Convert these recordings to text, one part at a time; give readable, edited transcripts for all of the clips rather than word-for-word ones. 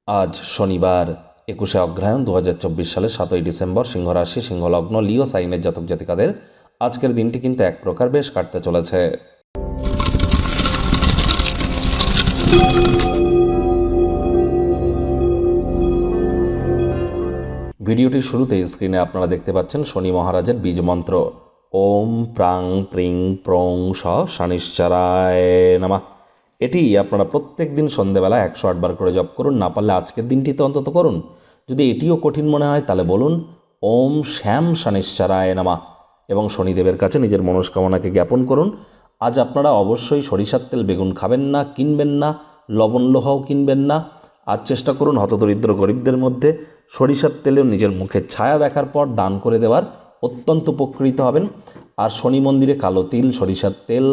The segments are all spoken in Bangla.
আজ শনিবার 21শে অগ্রহায়ণ 2024 সালের 7ই ডিসেম্বর, সিংহ রাশি, সিংহ লগ্ন, লিও সাইনের জাতক জাতিকাদের আজকের দিনটি কিন্তু এক প্রকার বেশ কাটতে চলেছে। ভিডিওটির শুরুতেই স্ক্রিনে আপনারা দেখতে পাচ্ছেন শনি মহারাজের বীজ মন্ত্র ওম প্রাং প্রিং প্রং স শনিশ্চরায় নমঃ। এটি আপনারা প্রত্যেক দিন সন্ধ্যেবেলা 108 বার করে জপ করুন। না পারলে আজকের দিনটিতে অন্তত করুন। যদি এটিও কঠিন মনে হয় তাহলে বলুন ওম শ্যাম শনিশ্চরায় নমঃ এবং শনিদেবের কাছে নিজের মনস্কামনাকে জ্ঞাপন করুন। আজ আপনারা অবশ্যই সরিষার তেল বেগুন খাবেন না, কিনবেন না, লবণ লোহাও কিনবেন না। আজ চেষ্টা করুন হতদরিদ্র গরিবদের মধ্যে সরিষার তেলেও নিজের মুখের ছায়া দেখার পর দান করে দেওয়ার অত্যন্ত উপকৃত হবেন। আর শনি মন্দিরে কালো তিল, সরিষার তেল,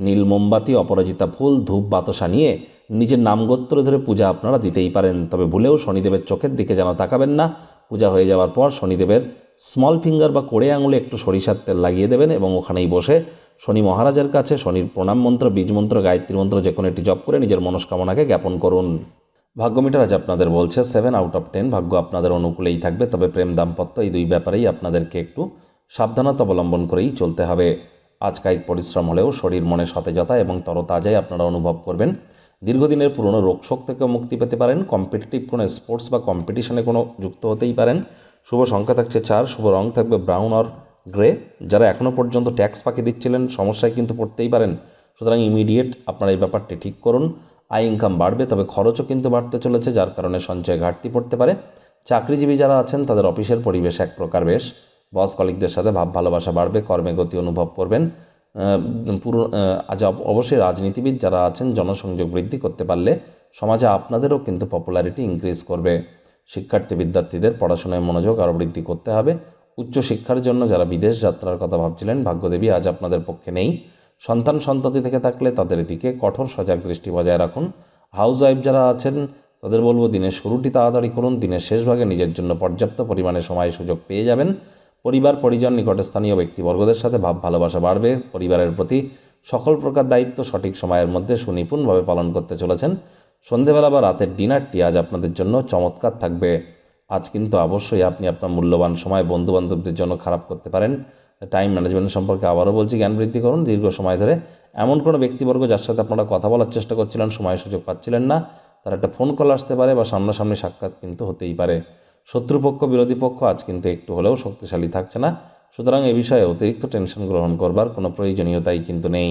নীল মোমবাতি, অপরাজিতা ফুল, ধূপ, বাতাসা নিয়ে নিজের নামগোত্র ধরে পূজা আপনারা দিতেই পারেন। তবে ভুলেও শনিদেবের চোখের দিকে যেন তাকাবেন না। পূজা হয়ে যাওয়ার পর শনিদেবের স্মল ফিঙ্গার বা কোড়ে আঙুলে একটু সরিষার তেল লাগিয়ে দেবেন এবং ওখানেই বসে শনি মহারাজের কাছে শনির প্রণাম মন্ত্র, বীজ মন্ত্র, গায়ত্রী মন্ত্র যে কোনো একটি জপ করে নিজের মনস্কামনাকে জ্ঞাপন করুন। ভাগ্যমিটার আজ আপনাদের বলছে 7 আউট অফ 10। ভাগ্য আপনাদের অনুকূলেই থাকবে, তবে প্রেম দাম্পত্য এই দুই ব্যাপারেই আপনাদেরকে একটু সাবধানতা অবলম্বন করেই চলতে হবে। আজ কায়িক পরিশ্রম হলেও শরীর মনে সতেজতা এবং তরতাজাই আপনারা অনুভব করবেন। দীর্ঘদিনের পুরনো রোগশোক থেকেও মুক্তি পেতে পারেন। কম্পিটিটিভ কোনো স্পোর্টস বা কম্পিটিশনে কোনো যুক্ত হতেই পারেন। শুভ সংখ্যা থাকছে 4, শুভ রং থাকবে ব্রাউন অর গ্রে। যারা এখনও পর্যন্ত ট্যাক্স ফাঁকি দিচ্ছিলেন সমস্যায় কিন্তু পড়তেই পারেন, সুতরাং ইমিডিয়েট আপনারা এই ব্যাপারটি ঠিক করুন। আয় ইনকাম বাড়বে, তবে খরচও কিন্তু বাড়তে চলেছে, যার কারণে সঞ্চয় ঘাটতি পড়তে পারে। চাকরিজীবী যারা আছেন তাদের অফিসের পরিবেশ এক প্রকার বেশ, বস কলিগদের সাথে ভাব ভালোবাসা বাড়বে, কর্মে গতি অনুভব করবেন। আজ অবশ্যই রাজনীতিবিদ যারা আছেন জনসংযোগ বৃদ্ধি করতে পারলে সমাজে আপনাদেরও কিন্তু পপুলারিটি ইনক্রিজ করবে। শিক্ষার্থী বিদ্যার্থীদের পড়াশোনায় মনোযোগ আরও বৃদ্ধি করতে হবে। উচ্চশিক্ষার জন্য যারা বিদেশ যাত্রার কথা ভাবছিলেন, ভাগ্যদেবী আজ আপনাদের পক্ষে নেই। সন্তান সন্ততি থেকে থাকলে তাদের দিকে কঠোর সজাগ দৃষ্টি বজায় রাখুন। হাউস ওয়াইফ যারা আছেন তাদের বলবো দিনের শুরুটি তাড়াতাড়ি করুন। দিনের শেষ ভাগে নিজের জন্য পর্যাপ্ত পরিমাণে সময় সুযোগ পেয়ে যাবেন। পরিবার পরিজন নিকটে স্থানীয় ব্যক্তিবর্গদের সাথে ভাব ভালোবাসা বাড়বে। পরিবারের প্রতি সকল প্রকার দায়িত্ব সঠিক সময়ের মধ্যে সুনিপুণভাবে পালন করতে চলেছেন। সন্ধেবেলা বা রাতের ডিনারটি আজ আপনাদের জন্য চমৎকার থাকবে। আজ কিন্তু অবশ্যই আপনি আপনার মূল্যবান সময় বন্ধুবান্ধবদের জন্য খারাপ করতে পারেন। টাইম ম্যানেজমেন্ট সম্পর্কে আবারও বলছি, জ্ঞান বৃদ্ধি করুন। দীর্ঘ সময় ধরে এমন কোনো ব্যক্তিবর্গ যার সাথে আপনারা কথা বলার চেষ্টা করছিলেন, সময় সুযোগ পাচ্ছিলেন না, তার একটা ফোন কল আসতে পারে বা সামনাসামনি সাক্ষাৎ কিন্তু হতেই পারে। শত্রুপক্ষ বিরোধী পক্ষ আজ কিন্তু একটু হলেও শক্তিশালী থাকছে না, সুতরাং এ বিষয়ে অতিরিক্ত টেনশন গ্রহণ করবার কোনো প্রয়োজনীয়তাই কিন্তু নেই।